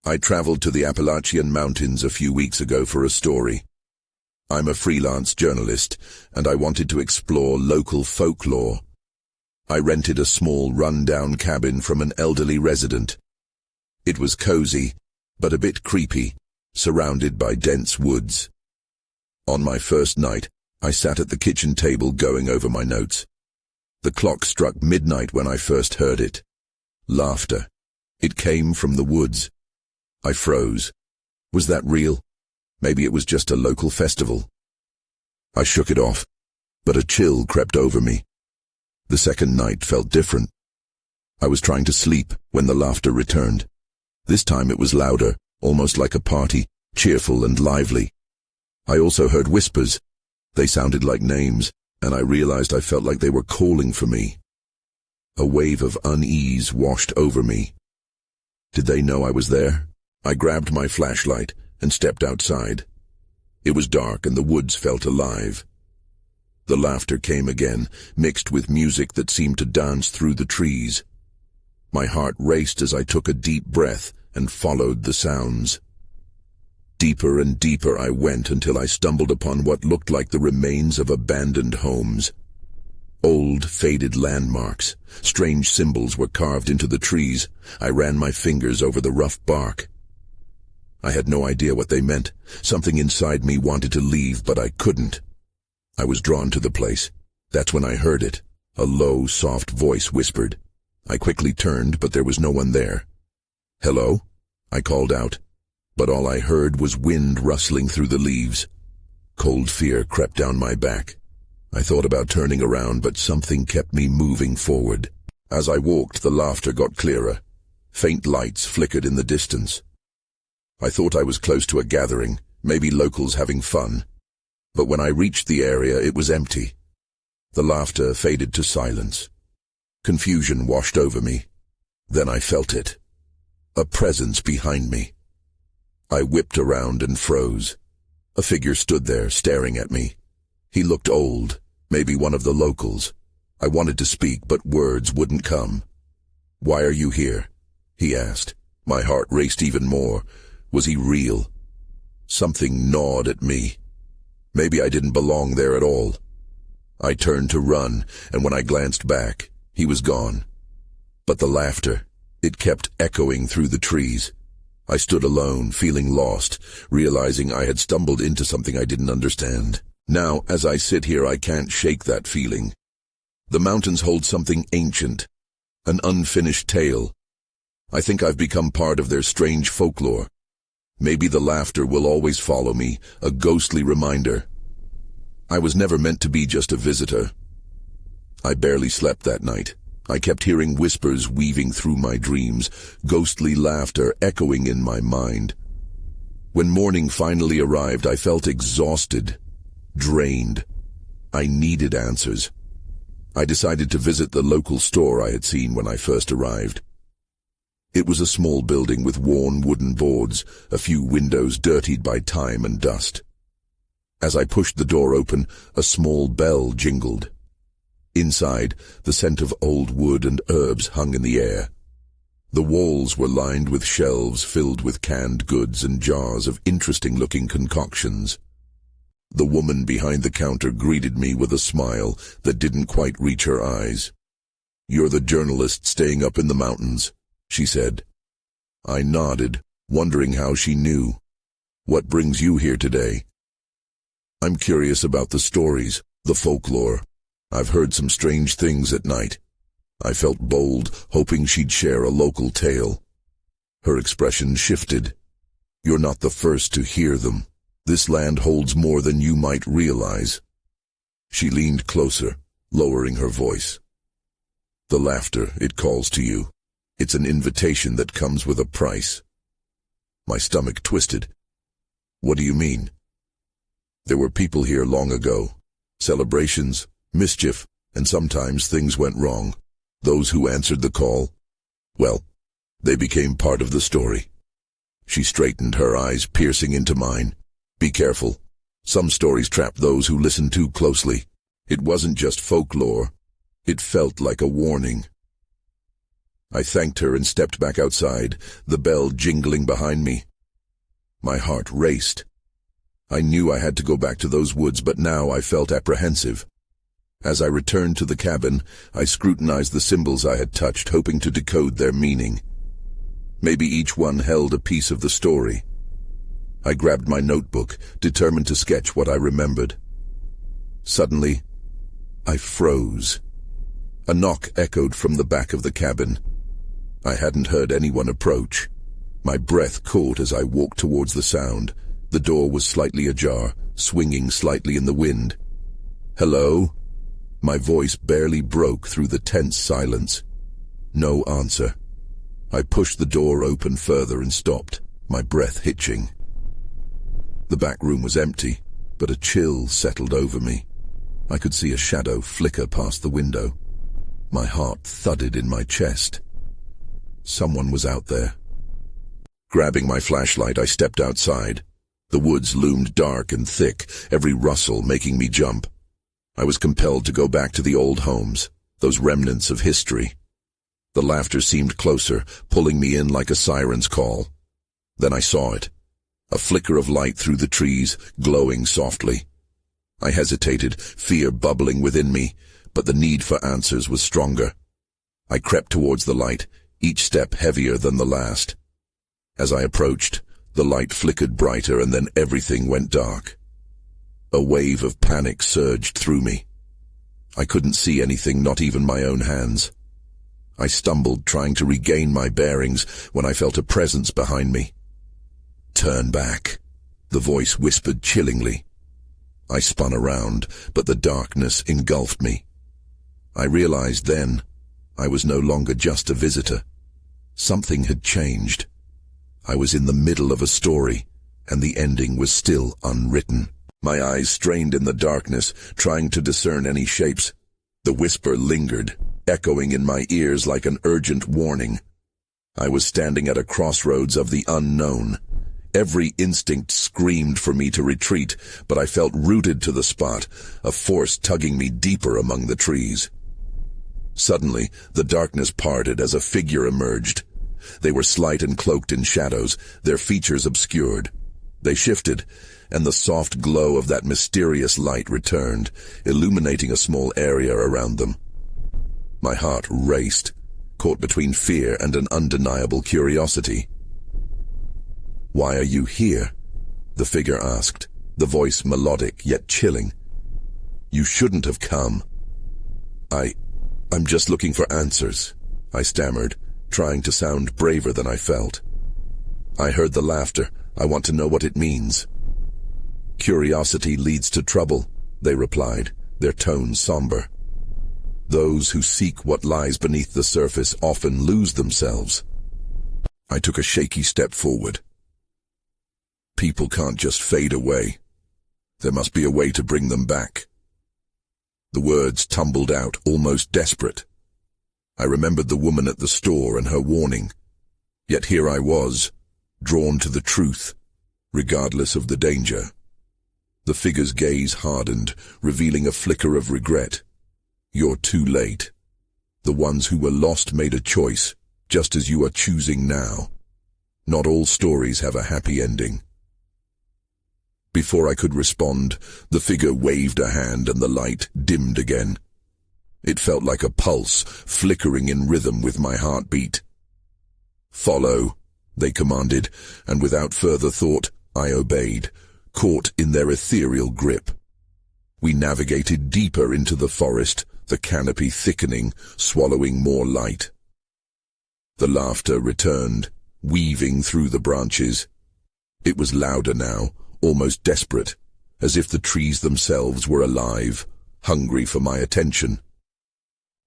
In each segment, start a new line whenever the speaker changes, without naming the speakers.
I traveled to the Appalachian Mountains a few weeks ago for a story. I'm a freelance journalist, and I wanted to explore local folklore. I rented a small run-down cabin from an elderly resident. It was cozy, but a bit creepy, surrounded by dense woods. On my first night, I sat at the kitchen table going over my notes. The clock struck midnight when I first heard it. Laughter. It came from the woods. I froze. Was that real? Maybe it was just a local festival. I shook it off, but a chill crept over me. The second night felt different. I was trying to sleep when the laughter returned. This time it was louder, almost like a party, cheerful and lively. I also heard whispers. They sounded like names, and I realized I felt like they were calling for me. A wave of unease washed over me. Did they know I was there? I grabbed my flashlight and stepped outside. It was dark and the woods felt alive. The laughter came again, mixed with music that seemed to dance through the trees. My heart raced as I took a deep breath and followed the sounds. Deeper and deeper I went until I stumbled upon what looked like the remains of abandoned homes. Old, faded landmarks. Strange symbols were carved into the trees. I ran my fingers over the rough bark. I had no idea what they meant. Something inside me wanted to leave, but I couldn't. I was drawn to the place. That's when I heard it. A low, soft voice whispered. I quickly turned, but there was no one there. "Hello?" I called out, but all I heard was wind rustling through the leaves. Cold fear crept down my back. I thought about turning around, but something kept me moving forward. As I walked, the laughter got clearer. Faint lights flickered in the distance. I thought I was close to a gathering, maybe locals having fun. But when I reached the area, it was empty. The laughter faded to silence. Confusion washed over me. Then I felt it. A presence behind me. I whipped around and froze. A figure stood there, staring at me. He looked old, maybe one of the locals. I wanted to speak, but words wouldn't come. "Why are you here?" he asked. My heart raced even more. Was he real? Something gnawed at me. Maybe I didn't belong there at all. I turned to run, and when I glanced back, he was gone. But the laughter, it kept echoing through the trees. I stood alone, feeling lost, realizing I had stumbled into something I didn't understand. Now, as I sit here, I can't shake that feeling. The mountains hold something ancient, an unfinished tale. I think I've become part of their strange folklore. Maybe the laughter will always follow me, a ghostly reminder. I was never meant to be just a visitor. I barely slept that night. I kept hearing whispers weaving through my dreams, ghostly laughter echoing in my mind. When morning finally arrived, I felt exhausted, drained. I needed answers. I decided to visit the local store I had seen when I first arrived. It was a small building with worn wooden boards, a few windows dirtied by time and dust. As I pushed the door open, a small bell jingled. Inside, the scent of old wood and herbs hung in the air. The walls were lined with shelves filled with canned goods and jars of interesting-looking concoctions. The woman behind the counter greeted me with a smile that didn't quite reach her eyes. "You're the journalist staying up in the mountains," she said. I nodded, wondering how she knew. "What brings you here today?" "I'm curious about the stories, the folklore. I've heard some strange things at night." I felt bold, hoping she'd share a local tale. Her expression shifted. "You're not the first to hear them. This land holds more than you might realize." She leaned closer, lowering her voice. "The laughter, it calls to you. It's an invitation that comes with a price." My stomach twisted. "What do you mean?" "There were people here long ago. Celebrations, mischief, and sometimes things went wrong. Those who answered the call, well, they became part of the story." She straightened, her eyes piercing into mine. "Be careful. Some stories trap those who listen too closely. It wasn't just folklore. It felt like a warning." I thanked her and stepped back outside, the bell jingling behind me. My heart raced. I knew I had to go back to those woods, but now I felt apprehensive. As I returned to the cabin, I scrutinized the symbols I had touched, hoping to decode their meaning. Maybe each one held a piece of the story. I grabbed my notebook, determined to sketch what I remembered. Suddenly, I froze. A knock echoed from the back of the cabin. I hadn't heard anyone approach. My breath caught as I walked towards the sound. The door was slightly ajar, swinging slightly in the wind. "Hello?" My voice barely broke through the tense silence. No answer. I pushed the door open further and stopped, my breath hitching. The back room was empty, but a chill settled over me. I could see a shadow flicker past the window. My heart thudded in my chest. Someone was out there. Grabbing my flashlight, I stepped outside. The woods loomed dark and thick, every rustle making me jump. I was compelled to go back to the old homes, those remnants of history. The laughter seemed closer, pulling me in like a siren's call. Then I saw it. A flicker of light through the trees, glowing softly. I hesitated, fear bubbling within me, but the need for answers was stronger. I crept towards the light, each step heavier than the last. As I approached, the light flickered brighter and then everything went dark. A wave of panic surged through me. I couldn't see anything, not even my own hands. I stumbled, trying to regain my bearings, when I felt a presence behind me. "Turn back," the voice whispered chillingly. I spun around, but the darkness engulfed me. I realized then I was no longer just a visitor. Something had changed. I was in the middle of a story, and the ending was still unwritten. My eyes strained in the darkness, trying to discern any shapes. The whisper lingered, echoing in my ears like an urgent warning. I was standing at a crossroads of the unknown. Every instinct screamed for me to retreat, but I felt rooted to the spot, a force tugging me deeper among the trees. Suddenly, the darkness parted as a figure emerged. They were slight and cloaked in shadows, their features obscured. They shifted, and the soft glow of that mysterious light returned, illuminating a small area around them. My heart raced, caught between fear and an undeniable curiosity. "Why are you here?" the figure asked, the voice melodic yet chilling. "You shouldn't have come." I'm just looking for answers," I stammered, trying to sound braver than I felt. "I heard the laughter. I want to know what it means." "Curiosity leads to trouble," they replied, their tone somber. "Those who seek what lies beneath the surface often lose themselves." I took a shaky step forward. "People can't just fade away. There must be a way to bring them back." The words tumbled out, almost desperate. I remembered the woman at the store and her warning. Yet here I was, drawn to the truth, regardless of the danger. The figure's gaze hardened, revealing a flicker of regret. "You're too late. The ones who were lost made a choice, just as you are choosing now. Not all stories have a happy ending." Before I could respond, the figure waved a hand and the light dimmed again. It felt like a pulse, flickering in rhythm with my heartbeat. "Follow," they commanded, and without further thought, I obeyed, caught in their ethereal grip. We navigated deeper into the forest, the canopy thickening, swallowing more light. The laughter returned, weaving through the branches. It was louder now, almost desperate, as if the trees themselves were alive, hungry for my attention.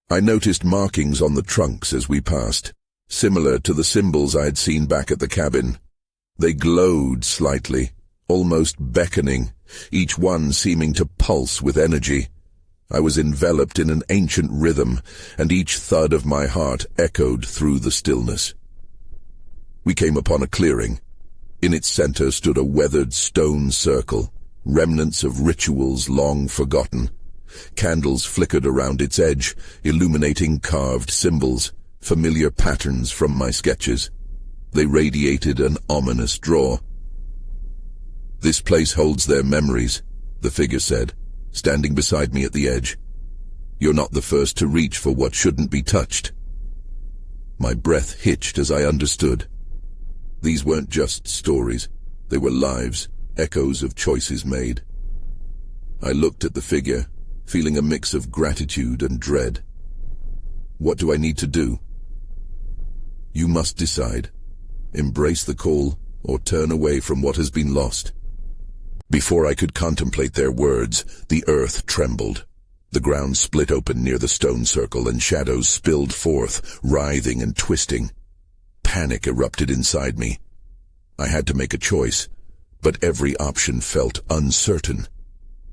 I noticed markings on the trunks as we passed, similar to the symbols I had seen back at the cabin. They glowed slightly, almost beckoning, each one seeming to pulse with energy. I was enveloped in an ancient rhythm, and each thud of my heart echoed through the stillness. We came upon a clearing. In its center stood a weathered stone circle, remnants of rituals long forgotten. Candles flickered around its edge, illuminating carved symbols, familiar patterns from my sketches. They radiated an ominous draw. "This place holds their memories," the figure said, standing beside me at the edge. "You're not the first to reach for what shouldn't be touched." My breath hitched as I understood. These weren't just stories. They were lives, echoes of choices made. I looked at the figure, feeling a mix of gratitude and dread. "What do I need to do?" "You must decide. Embrace the call or turn away from what has been lost." Before I could contemplate their words, the earth trembled. The ground split open near the stone circle and shadows spilled forth, writhing and twisting. Panic erupted inside me. I had to make a choice, but every option felt uncertain.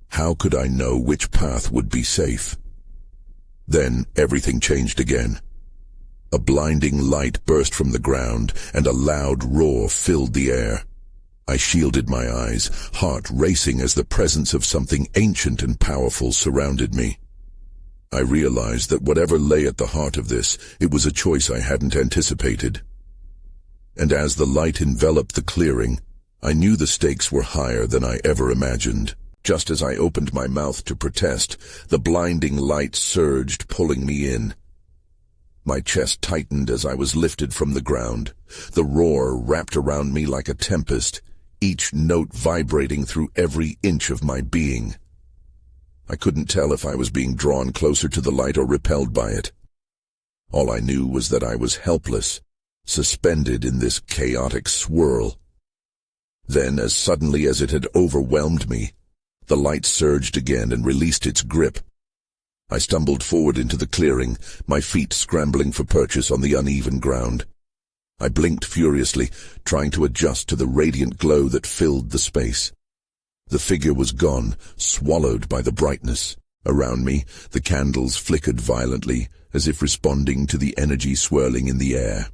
How could I know which path would be safe? Then everything changed again. A blinding light burst from the ground, and a loud roar filled the air. I shielded my eyes, heart racing as the presence of something ancient and powerful surrounded me. I realized that whatever lay at the heart of this, it was a choice I hadn't anticipated. And as the light enveloped the clearing, I knew the stakes were higher than I ever imagined. Just as I opened my mouth to protest, the blinding light surged, pulling me in. My chest tightened as I was lifted from the ground. The roar wrapped around me like a tempest, each note vibrating through every inch of my being. I couldn't tell if I was being drawn closer to the light or repelled by it. All I knew was that I was helpless, suspended in this chaotic swirl. Then, as suddenly as it had overwhelmed me, the light surged again and released its grip. I stumbled forward into the clearing, my feet scrambling for purchase on the uneven ground. I blinked furiously, trying to adjust to the radiant glow that filled the space. The figure was gone, swallowed by the brightness. Around me, the candles flickered violently, as if responding to the energy swirling in the air.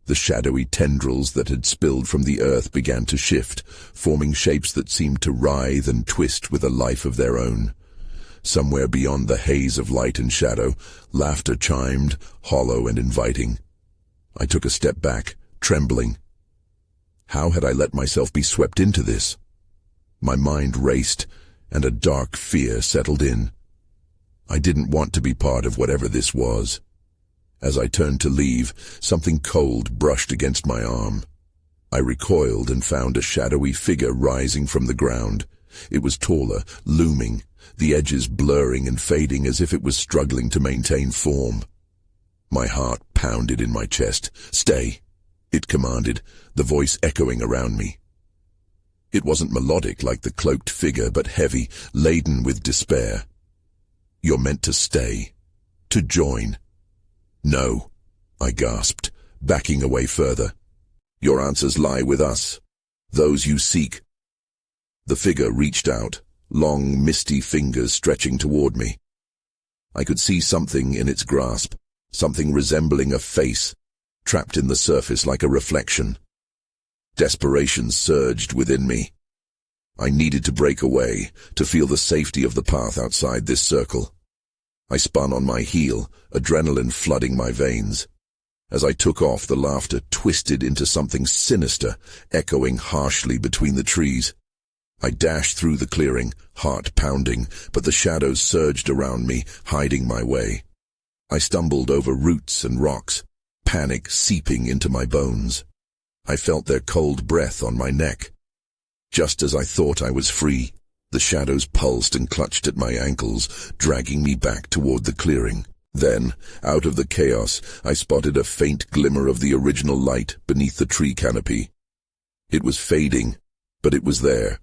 The shadowy tendrils that had spilled from the earth began to shift, forming shapes that seemed to writhe and twist with a life of their own. Somewhere beyond the haze of light and shadow, laughter chimed, hollow and inviting. I took a step back, trembling. How had I let myself be swept into this? My mind raced, and a dark fear settled in. I didn't want to be part of whatever this was. As I turned to leave, something cold brushed against my arm. I recoiled and found a shadowy figure rising from the ground. It was taller, looming, the edges blurring and fading as if it was struggling to maintain form. My heart pounded in my chest. "Stay," it commanded, the voice echoing around me. It wasn't melodic like the cloaked figure, but heavy, laden with despair. "You're meant to stay, to join." "No," I gasped, backing away further. "Your answers lie with us, those you seek." The figure reached out, long, misty fingers stretching toward me. I could see something in its grasp, something resembling a face, trapped in the surface like a reflection. Desperation surged within me. I needed to break away, to feel the safety of the path outside this circle. I spun on my heel, adrenaline flooding my veins. As I took off, the laughter twisted into something sinister, echoing harshly between the trees. I dashed through the clearing, heart pounding, but the shadows surged around me, hiding my way. I stumbled over roots and rocks, panic seeping into my bones. I felt their cold breath on my neck. Just as I thought I was free, the shadows pulsed and clutched at my ankles, dragging me back toward the clearing. Then, out of the chaos, I spotted a faint glimmer of the original light beneath the tree canopy. It was fading, but it was there.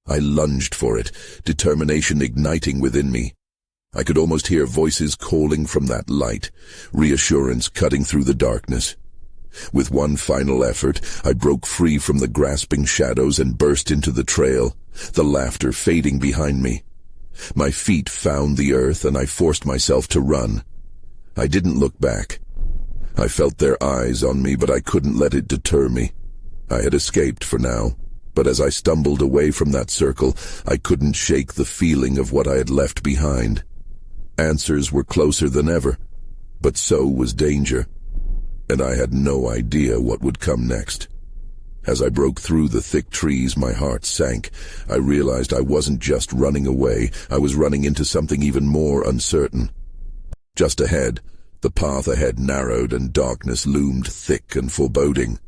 I lunged for it, determination igniting within me. I could almost hear voices calling from that light, reassurance cutting through the darkness. With one final effort, I broke free from the grasping shadows and burst into the trail, the laughter fading behind me. My feet found the earth and I forced myself to run. I didn't look back. I felt their eyes on me, but I couldn't let it deter me. I had escaped for now, but as I stumbled away from that circle, I couldn't shake the feeling of what I had left behind. Answers were closer than ever, But so was danger, and I had no idea what would come next. As I broke through the thick trees, my heart sank. I realized I wasn't just running away, I was running into something even more uncertain. Just ahead, the path ahead narrowed and darkness loomed thick and foreboding.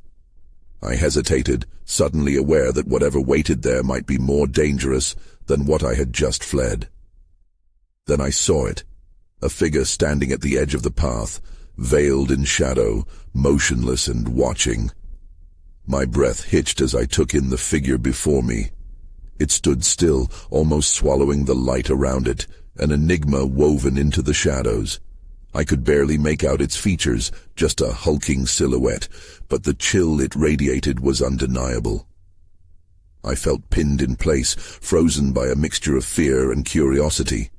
I hesitated, suddenly aware that whatever waited there might be more dangerous than what I had just fled. Then I saw it, a figure standing at the edge of the path, veiled in shadow, motionless and watching. My breath hitched as I took in the figure before me. It stood still, almost swallowing the light around it, an enigma woven into the shadows. I could barely make out its features, just a hulking silhouette, but the chill it radiated was undeniable. I felt pinned in place, frozen by a mixture of fear and curiosity.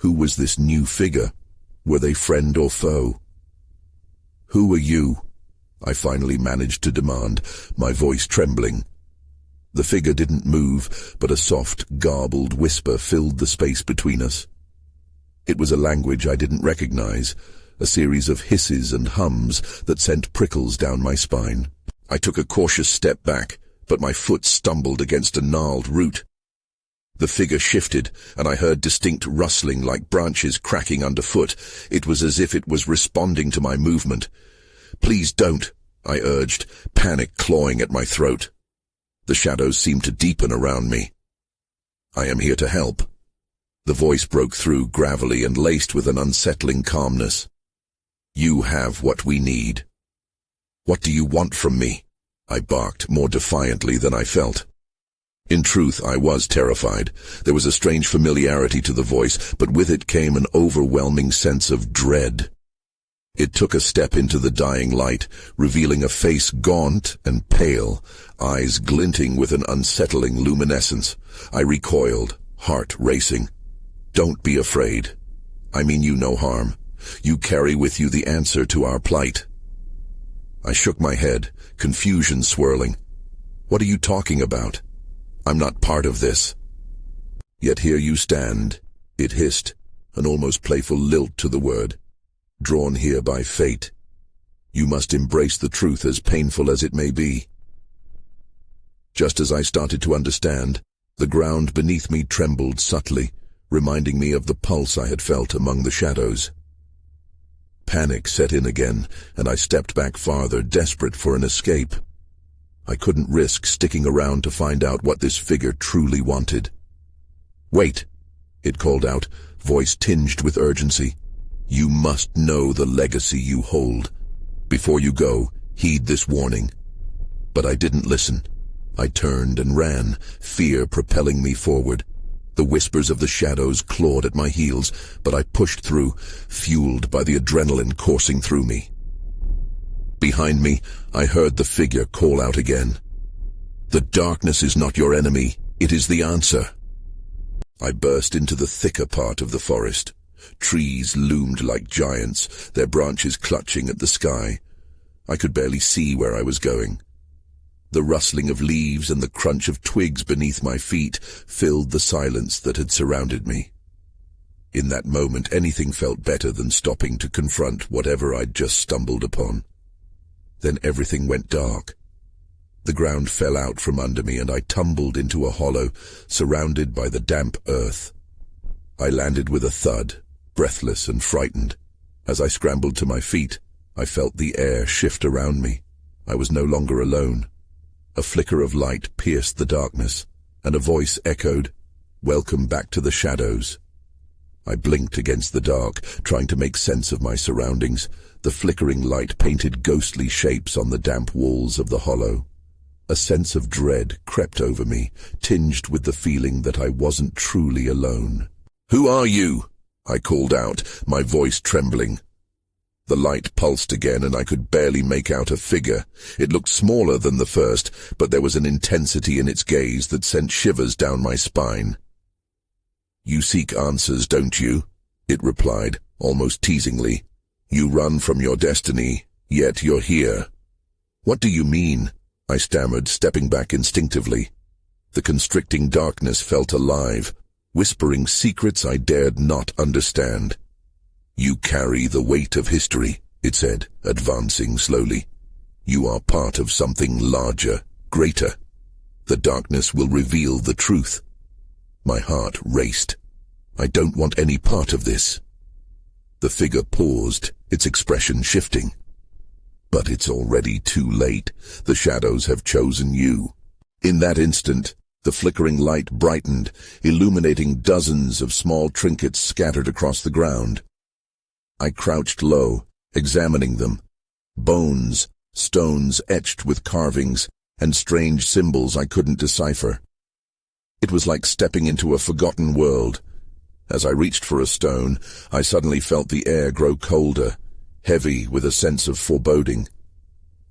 Who was this new figure? Were they friend or foe? "Who are you?" I finally managed to demand, my voice trembling. The figure didn't move, but a soft, garbled whisper filled the space between us. It was a language I didn't recognize, a series of hisses and hums that sent prickles down my spine. I took a cautious step back, but my foot stumbled against a gnarled root. The figure shifted, and I heard distinct rustling like branches cracking underfoot. It was as if it was responding to my movement. "Please don't," I urged, panic clawing at my throat. The shadows seemed to deepen around me. "I am here to help." The voice broke through, gravelly and laced with an unsettling calmness. "You have what we need." "What do you want from me?" I barked, more defiantly than I felt. In truth, I was terrified. There was a strange familiarity to the voice, but with it came an overwhelming sense of dread. It took a step into the dying light, revealing a face gaunt and pale, eyes glinting with an unsettling luminescence. I recoiled, heart racing. "Don't be afraid. I mean you no harm. You carry with you the answer to our plight." I shook my head, confusion swirling. "What are you talking about? I'm not part of this." "Yet here you stand," it hissed, an almost playful lilt to the word. "Drawn here by fate. You must embrace the truth as painful as it may be." Just as I started to understand, the ground beneath me trembled subtly, reminding me of the pulse I had felt among the shadows. Panic set in again, and I stepped back farther, desperate for an escape. I couldn't risk sticking around to find out what this figure truly wanted. "Wait," it called out, voice tinged with urgency. "You must know the legacy you hold. Before you go, heed this warning." But I didn't listen. I turned and ran, fear propelling me forward. The whispers of the shadows clawed at my heels, but I pushed through, fueled by the adrenaline coursing through me. Behind me, I heard the figure call out again. "The darkness is not your enemy, it is the answer." I burst into the thicker part of the forest. Trees loomed like giants, their branches clutching at the sky. I could barely see where I was going. The rustling of leaves and the crunch of twigs beneath my feet filled the silence that had surrounded me. In that moment, anything felt better than stopping to confront whatever I'd just stumbled upon. Then everything went dark. The ground fell out from under me and I tumbled into a hollow, surrounded by the damp earth. I landed with a thud, breathless and frightened. As I scrambled to my feet, I felt the air shift around me. I was no longer alone. A flicker of light pierced the darkness, and a voice echoed, "Welcome back to the shadows." I blinked against the dark, trying to make sense of my surroundings. The flickering light painted ghostly shapes on the damp walls of the hollow. A sense of dread crept over me, tinged with the feeling that I wasn't truly alone. "Who are you?" I called out, my voice trembling. The light pulsed again, and I could barely make out a figure. It looked smaller than the first, but there was an intensity in its gaze that sent shivers down my spine. "You seek answers, don't you?" it replied, almost teasingly. "You run from your destiny, yet you're here." "What do you mean?" I stammered, stepping back instinctively. The constricting darkness felt alive, whispering secrets I dared not understand. You carry the weight of history, it said, advancing slowly. You are part of something larger, greater. The darkness will reveal the truth. My heart raced. I don't want any part of this. The figure paused, its expression shifting. But it's already too late. The shadows have chosen you. In that instant, the flickering light brightened, illuminating dozens of small trinkets scattered across the ground. I crouched low, examining them. Bones, stones etched with carvings, and strange symbols I couldn't decipher. It was like stepping into a forgotten world. As I reached for a stone, I suddenly felt the air grow colder, heavy with a sense of foreboding.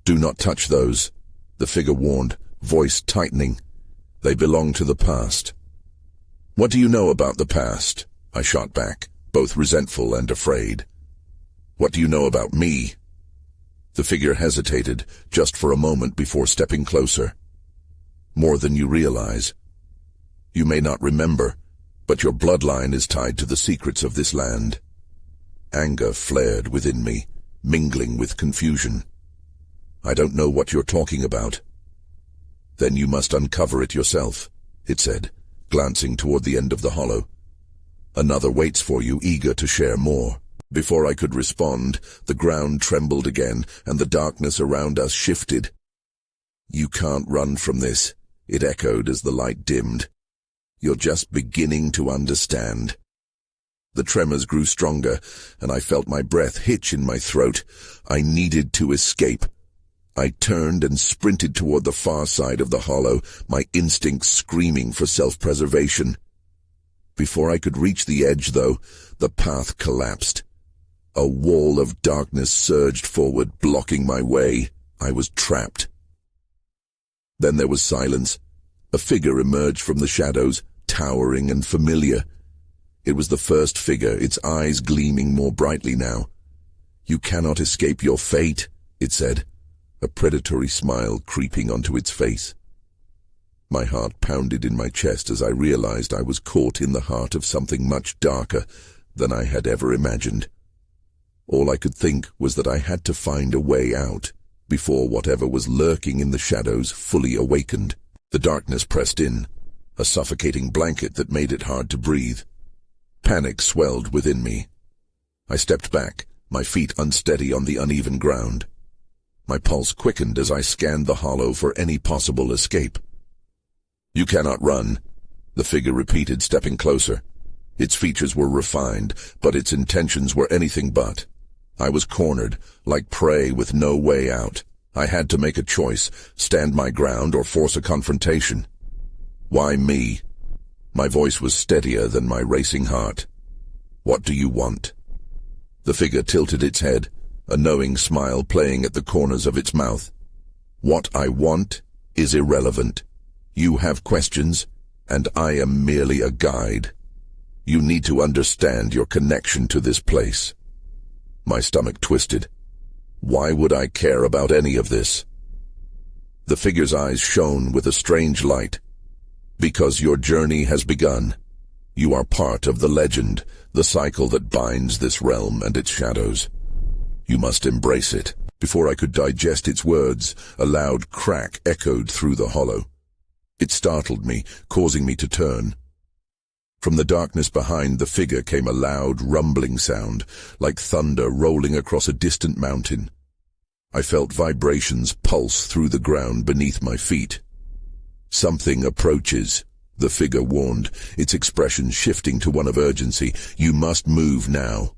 "Do not touch those," the figure warned, voice tightening. "They belong to the past." "What do you know about the past?" I shot back, both resentful and afraid. "What do you know about me?" The figure hesitated, just for a moment before stepping closer. "More than you realize. You may not remember, but your bloodline is tied to the secrets of this land." Anger flared within me, mingling with confusion. "I don't know what you're talking about." "Then you must uncover it yourself," it said, glancing toward the end of the hollow. "Another waits for you, eager to share more." Before I could respond, the ground trembled again, and the darkness around us shifted. "You can't run from this," it echoed as the light dimmed. "You're just beginning to understand." The tremors grew stronger, and I felt my breath hitch in my throat. I needed to escape. I turned and sprinted toward the far side of the hollow, my instincts screaming for self-preservation. Before I could reach the edge, though, the path collapsed. A wall of darkness surged forward, blocking my way. I was trapped. Then there was silence. A figure emerged from the shadows, towering and familiar. It was the first figure, its eyes gleaming more brightly now. "You cannot escape your fate," it said, a predatory smile creeping onto its face. My heart pounded in my chest as I realized I was caught in the heart of something much darker than I had ever imagined. All I could think was that I had to find a way out, before whatever was lurking in the shadows fully awakened. The darkness pressed in, a suffocating blanket that made it hard to breathe. Panic swelled within me. I stepped back, my feet unsteady on the uneven ground. My pulse quickened as I scanned the hollow for any possible escape. "You cannot run," the figure repeated, stepping closer. Its features were refined, but its intentions were anything but. I was cornered, like prey with no way out. I had to make a choice, stand my ground or force a confrontation. "Why me?" My voice was steadier than my racing heart. "What do you want?" The figure tilted its head, a knowing smile playing at the corners of its mouth. "What I want is irrelevant. You have questions, and I am merely a guide. You need to understand your connection to this place." My stomach twisted. Why would I care about any of this? The figure's eyes shone with a strange light. "Because your journey has begun. You are part of the legend, the cycle that binds this realm and its shadows. You must embrace it." Before I could digest its words, a loud crack echoed through the hollow. It startled me, causing me to turn. From the darkness behind the figure came a loud, rumbling sound, like thunder rolling across a distant mountain. I felt vibrations pulse through the ground beneath my feet. "Something approaches," the figure warned, its expression shifting to one of urgency. "You must move now."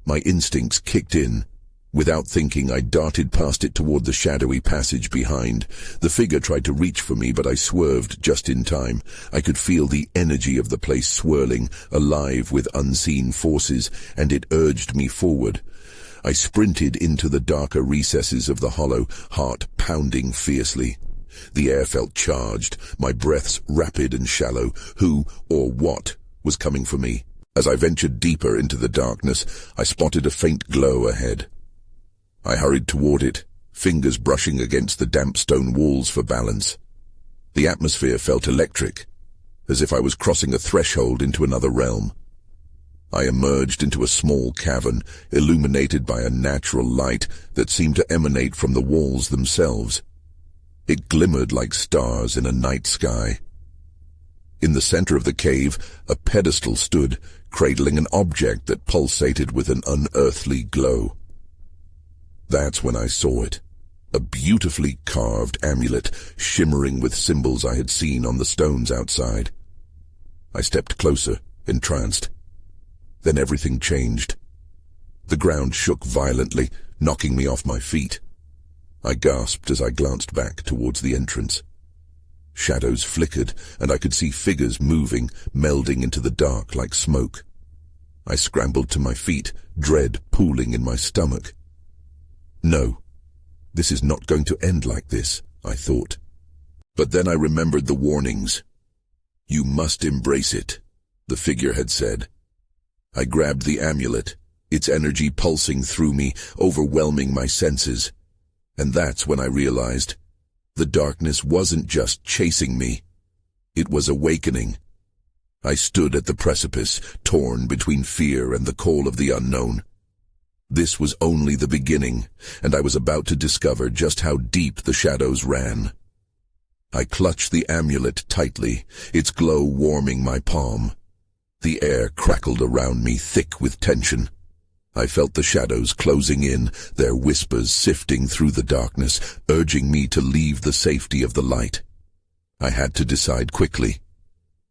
My instincts kicked in. Without thinking, I darted past it toward the shadowy passage behind. The figure tried to reach for me, but I swerved just in time. I could feel the energy of the place swirling, alive with unseen forces, and it urged me forward. I sprinted into the darker recesses of the hollow, heart pounding fiercely. The air felt charged, my breaths rapid and shallow. Who, or what, was coming for me? As I ventured deeper into the darkness, I spotted a faint glow ahead. I hurried toward it, fingers brushing against the damp stone walls for balance. The atmosphere felt electric, as if I was crossing a threshold into another realm. I emerged into a small cavern, illuminated by a natural light that seemed to emanate from the walls themselves. It glimmered like stars in a night sky. In the center of the cave, a pedestal stood, cradling an object that pulsated with an unearthly glow. That's when I saw it. A beautifully carved amulet, shimmering with symbols I had seen on the stones outside. I stepped closer, entranced. Then everything changed. The ground shook violently, knocking me off my feet. I gasped as I glanced back towards the entrance. Shadows flickered, and I could see figures moving, melding into the dark like smoke. I scrambled to my feet, dread pooling in my stomach. No, this is not going to end like this, I thought. But then I remembered the warnings. You must embrace it, the figure had said. I grabbed the amulet, its energy pulsing through me, overwhelming my senses. And that's when I realized the darkness wasn't just chasing me. It was awakening. I stood at the precipice, torn between fear and the call of the unknown. This was only the beginning, and I was about to discover just how deep the shadows ran. I clutched the amulet tightly, its glow warming my palm. The air crackled around me, thick with tension. I felt the shadows closing in, their whispers sifting through the darkness, urging me to leave the safety of the light. I had to decide quickly.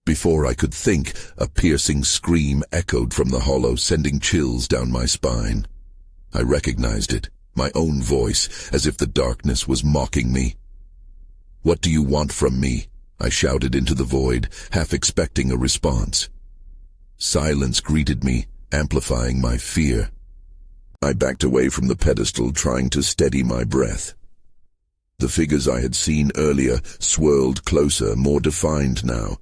Before I could think, a piercing scream echoed from the hollow, sending chills down my spine. I recognized it, my own voice, as if the darkness was mocking me. "What do you want from me?" I shouted into the void, half expecting a response. Silence greeted me, amplifying my fear. I backed away from the pedestal, trying to steady my breath. The figures I had seen earlier swirled closer, more defined now.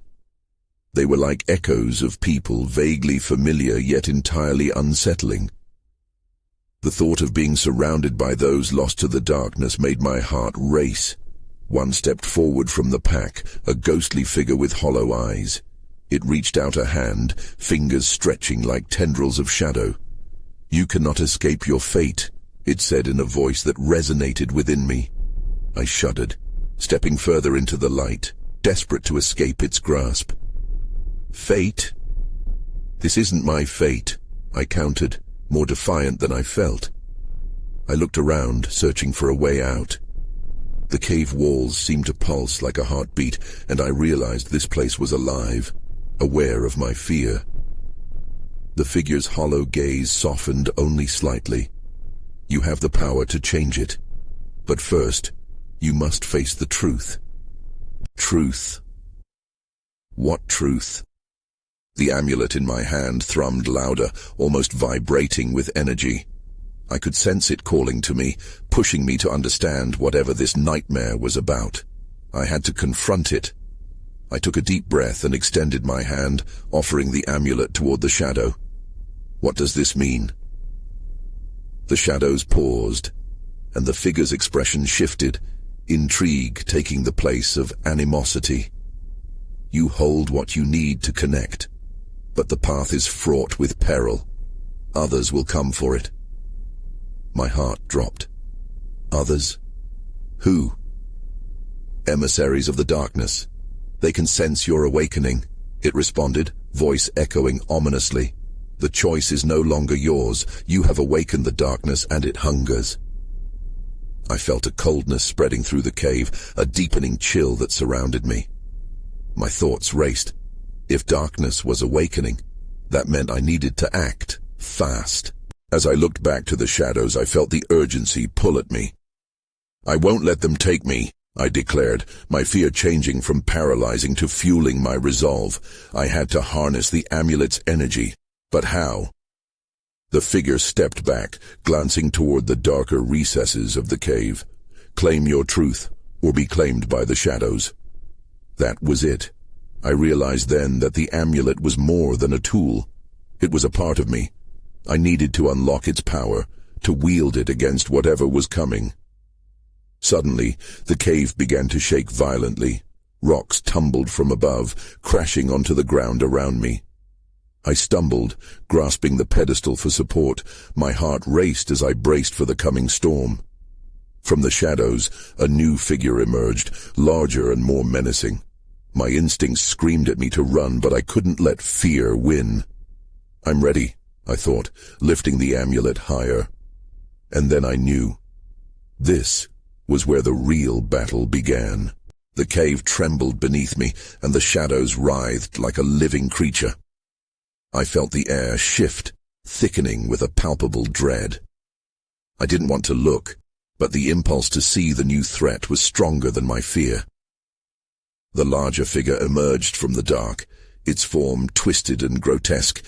They were like echoes of people, vaguely familiar yet entirely unsettling. The thought of being surrounded by those lost to the darkness made my heart race. One stepped forward from the pack, a ghostly figure with hollow eyes. It reached out a hand, fingers stretching like tendrils of shadow. "You cannot escape your fate," it said in a voice that resonated within me. I shuddered, stepping further into the light, desperate to escape its grasp. Fate? This isn't my fate, I countered, more defiant than I felt. I looked around, searching for a way out. The cave walls seemed to pulse like a heartbeat, and I realized this place was alive, aware of my fear. The figure's hollow gaze softened only slightly. "You have the power to change it. But first, you must face the truth." Truth. What truth? The amulet in my hand thrummed louder, almost vibrating with energy. I could sense it calling to me, pushing me to understand whatever this nightmare was about. I had to confront it. I took a deep breath and extended my hand, offering the amulet toward the shadow. What does this mean? The shadows paused, and the figure's expression shifted, intrigue taking the place of animosity. "You hold what you need to connect, but the path is fraught with peril. Others will come for it." My heart dropped. Others? Who? "Emissaries of the darkness. They can sense your awakening," it responded, voice echoing ominously. "The choice is no longer yours. You have awakened the darkness, and it hungers." I felt a coldness spreading through the cave, a deepening chill that surrounded me. My thoughts raced. If darkness was awakening, that meant I needed to act, fast. As I looked back to the shadows, I felt the urgency pull at me. "I won't let them take me," I declared, my fear changing from paralyzing to fueling my resolve. I had to harness the amulet's energy. But how? The figure stepped back, glancing toward the darker recesses of the cave. "Claim your truth, or be claimed by the shadows." That was it. I realized then that the amulet was more than a tool. It was a part of me. I needed to unlock its power, to wield it against whatever was coming. Suddenly, the cave began to shake violently. Rocks tumbled from above, crashing onto the ground around me. I stumbled, grasping the pedestal for support. My heart raced as I braced for the coming storm. From the shadows, a new figure emerged, larger and more menacing. My instincts screamed at me to run, but I couldn't let fear win. I'm ready, I thought, lifting the amulet higher. And then I knew. This was where the real battle began. The cave trembled beneath me, and the shadows writhed like a living creature. I felt the air shift, thickening with a palpable dread. I didn't want to look, but the impulse to see the new threat was stronger than my fear. The larger figure emerged from the dark, its form twisted and grotesque,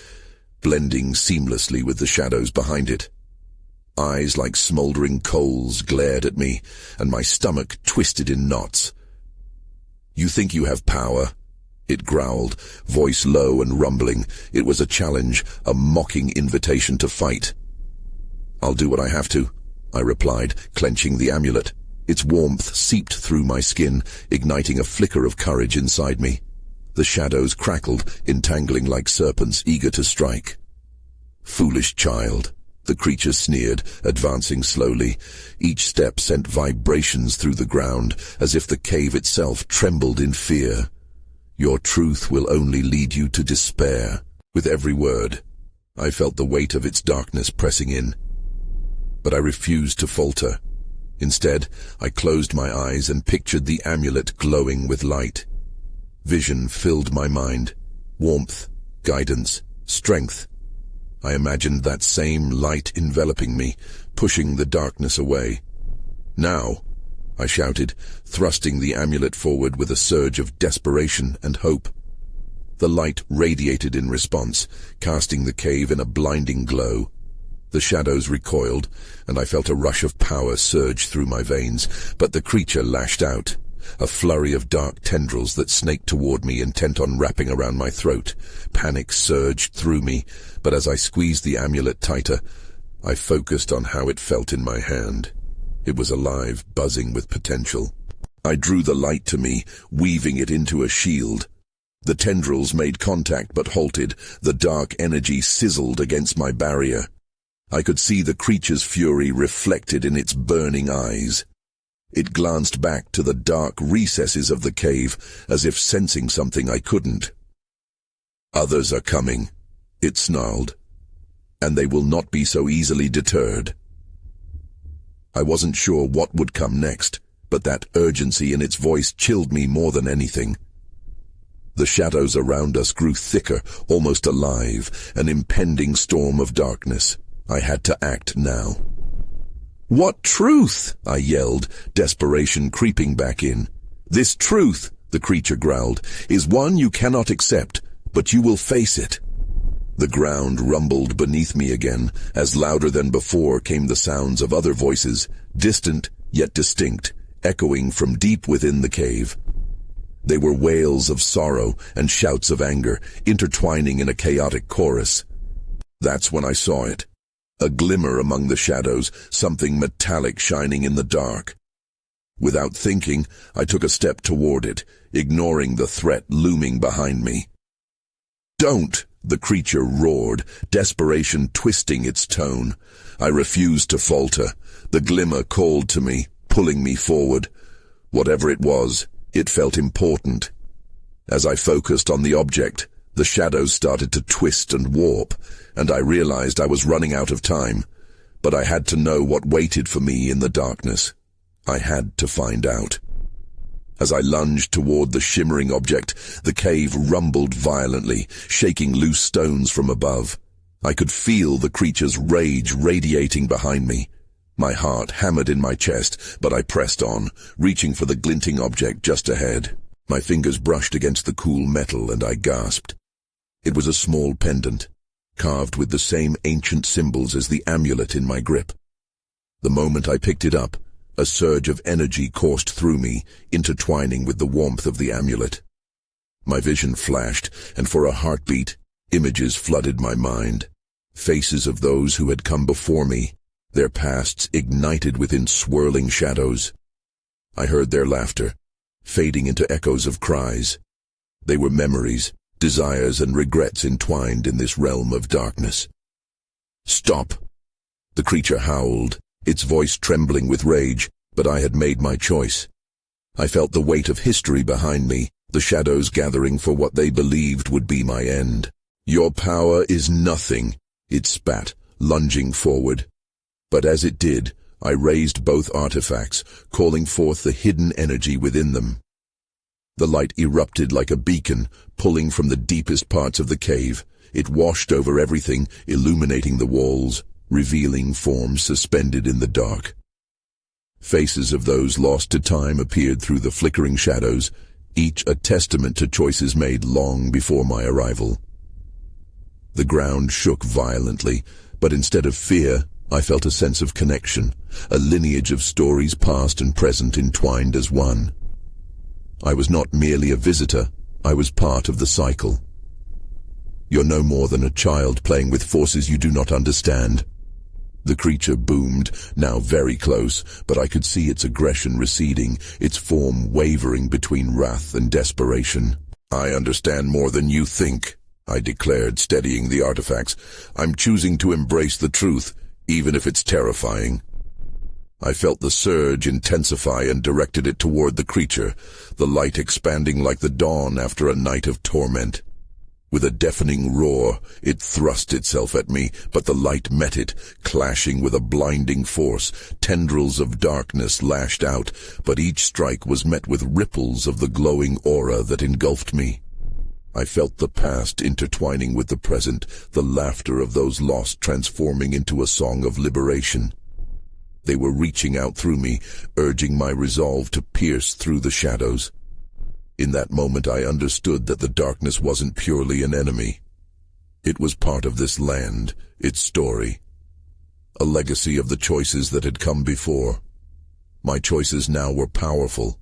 blending seamlessly with the shadows behind it. Eyes like smoldering coals glared at me, and my stomach twisted in knots. "You think you have power?" It growled, voice low and rumbling. It was a challenge, a mocking invitation to fight. "I'll do what I have to," I replied, clenching the amulet. Its warmth seeped through my skin, igniting a flicker of courage inside me. The shadows crackled, entangling like serpents eager to strike. "Foolish child," the creature sneered, advancing slowly. Each step sent vibrations through the ground, as if the cave itself trembled in fear. "Your truth will only lead you to despair." With every word, I felt the weight of its darkness pressing in. But I refused to falter. Instead, I closed my eyes and pictured the amulet glowing with light. Vision filled my mind. Warmth, guidance, strength. I imagined that same light enveloping me, pushing the darkness away. "Now," I shouted, thrusting the amulet forward with a surge of desperation and hope. The light radiated in response, casting the cave in a blinding glow. The shadows recoiled, and I felt a rush of power surge through my veins, but the creature lashed out, a flurry of dark tendrils that snaked toward me, intent on wrapping around my throat. Panic surged through me, but as I squeezed the amulet tighter, I focused on how it felt in my hand. It was alive, buzzing with potential. I drew the light to me, weaving it into a shield. The tendrils made contact but halted. The dark energy sizzled against my barrier. I could see the creature's fury reflected in its burning eyes. It glanced back to the dark recesses of the cave, as if sensing something I couldn't. "Others are coming," it snarled, "and they will not be so easily deterred." I wasn't sure what would come next, but that urgency in its voice chilled me more than anything. The shadows around us grew thicker, almost alive, an impending storm of darkness. I had to act now. "What truth?" I yelled, desperation creeping back in. "This truth," the creature growled, "is one you cannot accept, but you will face it." The ground rumbled beneath me again. As louder than before came the sounds of other voices, distant yet distinct, echoing from deep within the cave. They were wails of sorrow and shouts of anger, intertwining in a chaotic chorus. That's when I saw it. A glimmer among the shadows, something metallic shining in the dark. Without thinking, I took a step toward it, ignoring the threat looming behind me. "Don't!" the creature roared, desperation twisting its tone. I refused to falter. The glimmer called to me, pulling me forward. Whatever it was, it felt important. As I focused on the object, the shadows started to twist and warp, and I realized I was running out of time. But I had to know what waited for me in the darkness. I had to find out. As I lunged toward the shimmering object, the cave rumbled violently, shaking loose stones from above. I could feel the creature's rage radiating behind me. My heart hammered in my chest, but I pressed on, reaching for the glinting object just ahead. My fingers brushed against the cool metal, and I gasped. It was a small pendant, carved with the same ancient symbols as the amulet in my grip. The moment I picked it up, a surge of energy coursed through me, intertwining with the warmth of the amulet. My vision flashed, and for a heartbeat, images flooded my mind. Faces of those who had come before me, their pasts ignited within swirling shadows. I heard their laughter, fading into echoes of cries. They were memories, desires and regrets entwined in this realm of darkness. "Stop!" The creature howled, its voice trembling with rage, but I had made my choice. I felt the weight of history behind me, the shadows gathering for what they believed would be my end. "Your power is nothing," it spat, lunging forward. But as it did, I raised both artifacts, calling forth the hidden energy within them. The light erupted like a beacon, pulling from the deepest parts of the cave. It washed over everything, illuminating the walls, revealing forms suspended in the dark. Faces of those lost to time appeared through the flickering shadows, each a testament to choices made long before my arrival. The ground shook violently, but instead of fear, I felt a sense of connection, a lineage of stories past and present entwined as one. I was not merely a visitor, I was part of the cycle. "You're no more than a child playing with forces you do not understand." The creature boomed, now very close, but I could see its aggression receding, its form wavering between wrath and desperation. "I understand more than you think," I declared, steadying the artifacts. "I'm choosing to embrace the truth, even if it's terrifying." I felt the surge intensify and directed it toward the creature, the light expanding like the dawn after a night of torment. With a deafening roar, it thrust itself at me, but the light met it, clashing with a blinding force. Tendrils of darkness lashed out, but each strike was met with ripples of the glowing aura that engulfed me. I felt the past intertwining with the present, the laughter of those lost transforming into a song of liberation. They were reaching out through me, urging my resolve to pierce through the shadows. In that moment I understood that the darkness wasn't purely an enemy. It was part of this land, its story. A legacy of the choices that had come before. My choices now were powerful.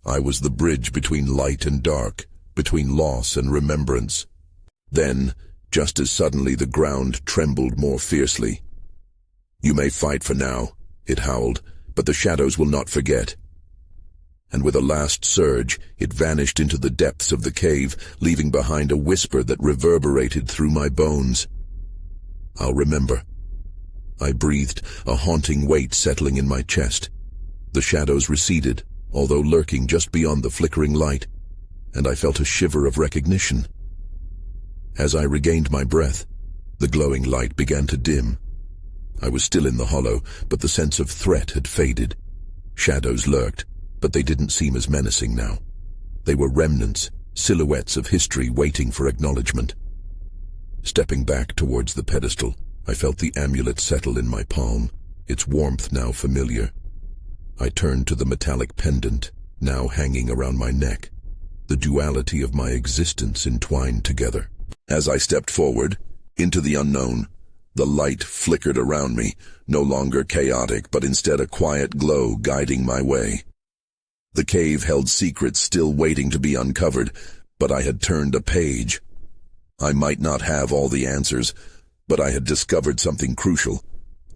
I was the bridge between light and dark, between loss and remembrance. Then, just as suddenly, the ground trembled more fiercely. "You may fight for now," it howled, "but the shadows will not forget." And with a last surge, it vanished into the depths of the cave, leaving behind a whisper that reverberated through my bones. "I'll remember." I breathed, a haunting weight settling in my chest. The shadows receded, although lurking just beyond the flickering light, and I felt a shiver of recognition. As I regained my breath, the glowing light began to dim. I was still in the hollow, but the sense of threat had faded. Shadows lurked, but they didn't seem as menacing now. They were remnants, silhouettes of history waiting for acknowledgement. Stepping back towards the pedestal, I felt the amulet settle in my palm, its warmth now familiar. I turned to the metallic pendant, now hanging around my neck, the duality of my existence entwined together. As I stepped forward, into the unknown, the light flickered around me, no longer chaotic, but instead a quiet glow guiding my way. The cave held secrets still waiting to be uncovered, but I had turned a page. I might not have all the answers, but I had discovered something crucial.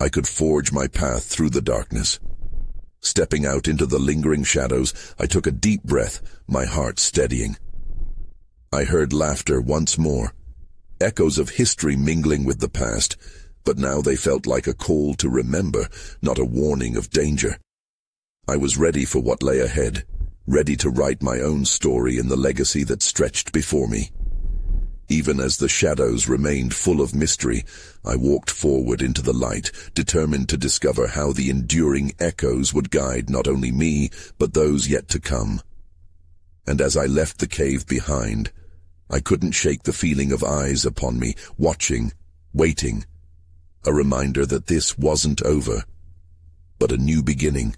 I could forge my path through the darkness. Stepping out into the lingering shadows, I took a deep breath, my heart steadying. I heard laughter once more, echoes of history mingling with the past, but now they felt like a call to remember, not a warning of danger. I was ready for what lay ahead, ready to write my own story in the legacy that stretched before me. Even as the shadows remained full of mystery, I walked forward into the light, determined to discover how the enduring echoes would guide not only me, but those yet to come. And as I left the cave behind, I couldn't shake the feeling of eyes upon me, watching, waiting, a reminder that this wasn't over, but a new beginning.